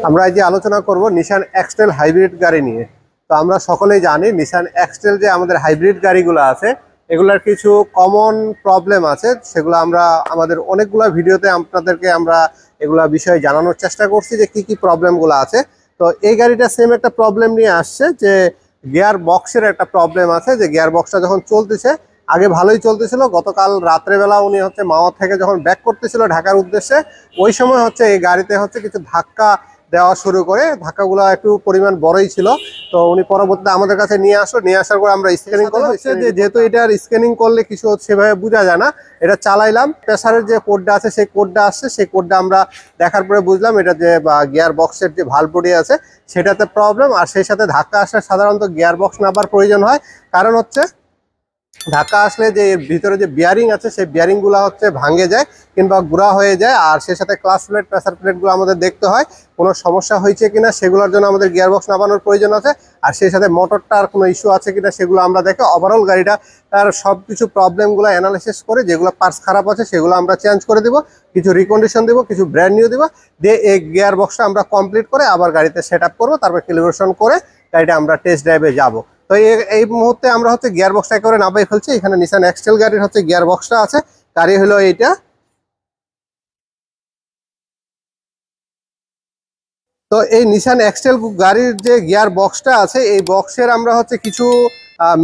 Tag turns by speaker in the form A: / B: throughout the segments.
A: আমরা আজ আলোচনা করব নিশান এক্সটেল হাইব্রিড গাড়ি নিয়ে। তো আমরা সকলেই জানি নিশান এক্সটেল যে আমাদের হাইব্রিড গাড়িগুলো আছে এগুলার কিছু কমন প্রবলেম আছে, সেগুলো আমরা আমাদের অনেকগুলো ভিডিওতে আপনাদেরকে আমরা এগুলা বিষয়ে জানানোর চেষ্টা করছি যে কি কি প্রবলেমগুলো আছে। তো এই গাড়িটা সেম একটা প্রবলেম নিয়ে আসছে যে গিয়ার বক্সের একটা প্রবলেম আছে, যে গিয়ার বক্সটা যখন চলতেছে আগে ভালোই চলতেছিল, গতকাল রাত্রেবেলা উনি মাওয়া থেকে যখন ব্যাক করতেছিল ঢাকার উদ্দেশ্যে ওই সময় এই গাড়িতে কিছু ধাক্কা দেওয়া শুরু করে। ধাক্কাগুলো একটু পরিমাণ বড়ই ছিল, তো উনি পরবর্তীতে আমাদের কাছে নিয়ে আসার পর আমরা স্ক্যানিং করলাম। যেহেতু এটার স্ক্যানিং করলে কিছু সেভাবে বোঝা যায় না, এটা চালাইলাম, প্রেসারের যে কোডটা আছে সেই কোডটা আসছে, সেই কোডটা আমরা দেখার পরে বুঝলাম এটা যে গিয়ার বক্সের যে ভালভ বডি আছে সেটাতে প্রবলেম। আর সেই সাথে ধাক্কা আসলে সাধারণত গিয়ার বক্স নাবার প্রয়োজন হয়, কারণ ধাক্কা আসলে যে এর ভিতরে যে বিয়ারিং আছে সেই বিয়ারিং গুলো ভাঙে যায় কিংবা গুঁড়া হয়ে যায়। আর সেই সাথে ক্লাস প্লেট প্রেসার প্লেটগুলো আমাদের দেখতে হয় কোনো সমস্যা হয়েছে কিনা, সেগুলোর জন্য আমাদের গিয়ার বক্স নামানোর প্রয়োজন আছে। আর সেই সাথে মোটরটার কোনো ইস্যু আছে কিনা সেগুলো আমরা দেখে ওভারঅল গাড়িটা তার সব কিছু প্রবলেমগুলো অ্যানালাইসিস করে যেগুলো পার্টস খারাপ আছে সেগুলো আমরা চেঞ্জ করে দিব, কিছু রিকন্ডিশন দিব, কিছু ব্র্যান্ড নিউ দিব, দিয়ে এই গিয়ার বক্সটা আমরা কমপ্লিট করে আবার গাড়িতে সেট আপ করবো, তারপর ক্যালিব্রেশন করে গাড়িটা আমরা টেস্ট ড্রাইভে যাব। তো এই মুহূর্তে আমরা গিয়ার বক্সটা একেবারে নামাই ফেলছি। এখানে নিশান এক্সটেল গাড়ির গিয়ার বক্সটা আছে, গাড়ি হলো এইটা। তো এই নিশান এক্সটেল গাড়ির যে গিয়ার বক্সটা আছে এই বক্সের আমরা কিছু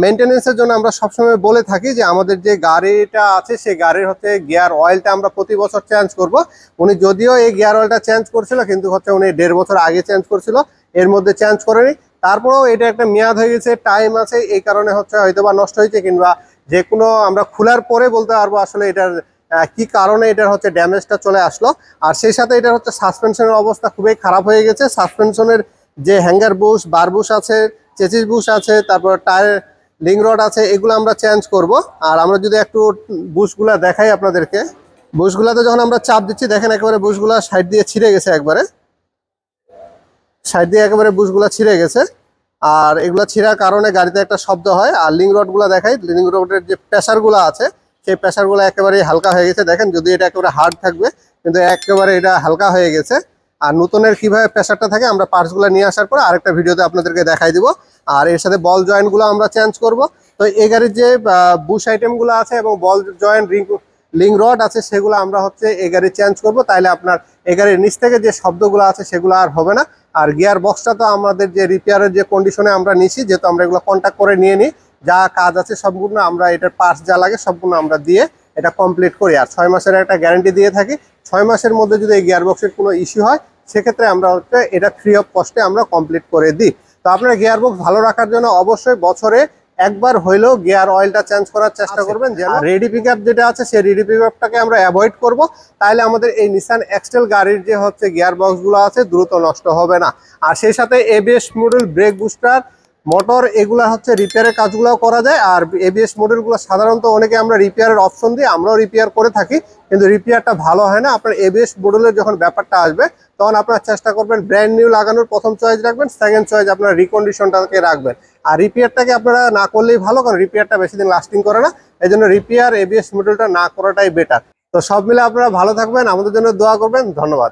A: মেনটেনেন্সের জন্য আমরা সবসময় বলে থাকি যে আমাদের যে গাড়িটা আছে সেই গাড়ির গিয়ার অয়েলটা আমরা প্রতি বছর চেঞ্জ করব। উনি যদিও এই গিয়ার অয়েলটা চেঞ্জ করছিল, কিন্তু উনি 1.5 বছর আগে চেঞ্জ করছিল, এর মধ্যে চেঞ্জ করেনি। তারপরেও এটা একটা মেয়াদ হয়ে গেছে, টাইম আছে, এই কারণে হয়তোবা নষ্ট হয়েছে, কিংবা যে কোনো আমরা খোলার পরে বলতে পারবো আসলে এটার কি কারণে এটার ড্যামেজটা চলে আসলো। আর সেই সাথে এটার সাসপেনশনের অবস্থা খুবই খারাপ হয়ে গেছে। সাসপেনশনের যে হ্যাঙ্গার বুশ, বার বুশ আছে, চেচিস বুশ আছে, তারপর টায়ার লিং রড আছে, এগুলো আমরা চেঞ্জ করব। আর আমরা যদি একটু বুশগুলা দেখাই আপনাদেরকে, বুশগুলাতে যখন আমরা চাপ দিচ্ছি দেখেন একেবারে বুশগুলা সাইড দিয়ে ছিঁড়ে গেছে, সাইড দিয়ে একেবারে বুশগুলা ছিঁড়ে গেছে। আর এগুলো ছিঁড়ার কারণে গাড়িতে একটা শব্দ হয়। আর লিং রডগুলো দেখাই, লিং রডের যে প্রেসারগুলো আছে সেই প্রেসারগুলো একেবারে হালকা হয়ে গেছে। দেখেন যদি এটা একেবারে হার্ড থাকবে, কিন্তু একেবারে এটা হালকা হয়ে গেছে। আর নতুনের কিভাবে প্রেসারটা থাকে আমরা পার্টসগুলো নিয়ে আসার পর আরেকটা ভিডিওতে আপনাদেরকে দেখাই দিব। আর এর সাথে বল জয়েন্টগুলো আমরা চেঞ্জ করব। তো এই গাড়ির যে বুশ আইটেমগুলো আছে এবং বল জয়েন্ট লিং রড আছে সেগুলো আমরা এই গাড়ি চেঞ্জ করব, তাইলে আপনার এই গাড়ির নিচ থেকে যে শব্দগুলো আছে সেগুলো আর হবে না। আর গিয়ার বক্সটা তো আমাদের যে রিপেয়ারের যে কন্ডিশনে আমরা নিছি, যেহেতু আমরা এগুলো কন্ট্যাক্ট করে নিয়ে নিই, যা কাজ আছে সবগুলো আমরা এটার পার্টস যা লাগে সবগুলো আমরা দিয়ে এটা কমপ্লিট করি। আর 6 মাসের একটা গ্যারান্টি দিয়ে থাকি। 6 মাসের মধ্যে যদি এই গিয়ার বক্সের কোনো ইস্যু হয় সেক্ষেত্রে আমরা এটা ফ্রি অফ কস্টে আমরা কমপ্লিট করে দিই। তো আপনার গিয়ার বক্স ভালো রাখার জন্য অবশ্যই বছরে একবার হইলেও গিয়ার অয়েলটা চেঞ্জ করার চেষ্টা করবেন। যেন রেডি পিক আপ যেটা আছে সেই রেডি পিক আপটাকে আমরা অ্যাভয়েড করব, তাহলে আমাদের এই নিশান এক্সটেল গাড়ির যে গিয়ার বক্সগুলো আছে দ্রুত নষ্ট হবে না। আর সেই সাথে ABS model, brake booster, motor, এগুলা রিপেয়ারের কাজগুলো করা যায়। আর এবিএস মডেলগুলো সাধারণত অনেকে আমরা রিপেয়ারের অপশন দিই, আমরাও রিপেয়ার করে থাকি, কিন্তু রিপেয়ারটা ভালো হয় না। আপনার এবিএস মডেলের যখন ব্যাপারটা আসবে তখন আপনারা চেষ্টা করবেন ব্র্যান্ড নিউ লাগানোর প্রথম চয়েস রাখবেন, সেকেন্ড চয়েস আপনার রিকন্ডিশনটাকে রাখবেন। আর রিপেয়ারটাকে আপনারা না করলেই ভালো, কারণ রিপেয়ারটা বেশি দিন লাস্টিং করে না। এই জন্য রিপেয়ার এবিএস মডেলটা না করাটাই বেটার। তো সব মিলে আপনারা ভালো থাকবেন, আমাদের জন্য দোয়া করবেন। ধন্যবাদ।